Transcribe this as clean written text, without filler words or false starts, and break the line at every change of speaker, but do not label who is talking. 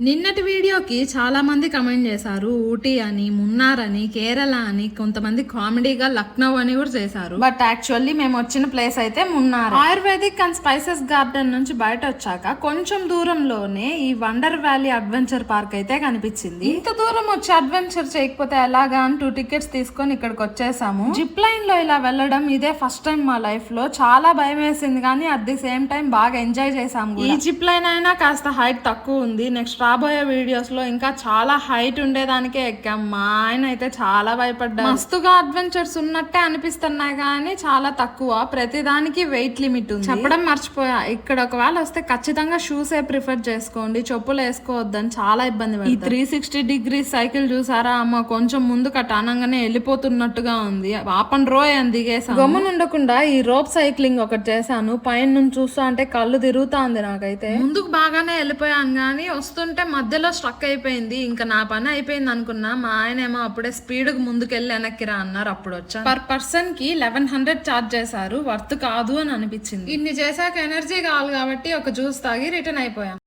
నిన్నటి వీడియోకి చాలా మంది కమెంట్ చేశారు. ఊటీ అని, మున్నార్ అని, కేరళ అని, కొంతమంది కామెడీగా లక్నో అని కూడా చేశారు. బట్ యాక్చువల్లీ మేము వచ్చిన ప్లేస్ అయితే Munnar. Ayurvedic and spices garden నుంచి బయట వచ్చాక కొంచెం దూరంలోనే ఈ వండర్ వ్యాలీ అడ్వెంచర్ పార్క్ అయితే కనిపించింది. ఇంత దూరం వచ్చి అడ్వెంచర్ చేయకపోతే ఎలాగా అని 2 టికెట్స్ తీసుకొని ఇక్కడికి వచ్చేసాము. జిప్ లైన్ లో ఇలా వెళ్ళడం ఇదే ఫస్ట్ టైం మా లైఫ్ లో. చాలా భయం వేసింది కానీ అట్ ది సేమ్ టైం బాగా ఎంజాయ్ చేసాము. ఈ జిప్ లైన్ అయినా కాస్త హైట్ తక్కువ ఉంది. నెక్స్ట్ రాబోయే వీడియోస్ లో ఇంకా చాలా హైట్ ఉండేదానికే ఎక్కాం. మా ఆయన అయితే చాలా భయపడ్డారు. మస్తుగా అడ్వెంచర్స్ ఉన్నట్టే అనిపిస్తున్నాయి కానీ చాలా తక్కువ. ప్రతిదానికి వెయిట్ లిమిట్ ఉంది. చెప్పడం మర్చిపోయా, ఇక్కడ ఒకవేళ వస్తే ఖచ్చితంగా షూస్ ఏ ప్రిఫర్ చేసుకోండి, చెప్పులు వేసుకోవద్దని చాలా ఇబ్బంది పడుతుంది. ఈ 360 డిగ్రీస్ సైకిల్ చూసారా అమ్మ, కొంచెం ముందు అనగానే వెళ్ళిపోతున్నట్టుగా ఉంది. ఆపన్ రోయ్ అని దిగేసాను. గమ్మున ఉండకుండా ఈ రోప్ సైక్లింగ్ ఒకటి చేశాను. పైన నుంచి చూస్తా అంటే కళ్ళు తిరుగుతా ఉంది నాకైతే. ముందుకు బాగానే వెళ్ళిపోయాను కానీ వస్తుంటే మధ్యలో స్ట్రక్ అయిపోయింది. ఇంకా నా పని అయిపోయింది అనుకున్నా. మా ఆయన ఏమో అప్పుడే స్పీడ్ గా ముందుకెళ్ళి వెనక్కిరా అన్నారు. అప్పుడు వచ్చా. పర్ పర్సన్ కి 1100 చార్జ్ చేశారు. వర్త్ కాదు అని అనిపించింది. ఇన్ని చేశాక ఎనర్జీ కావాలి కాబట్టి ఒక జ్యూస్ తాగి రిటర్న్ అయిపోయాం.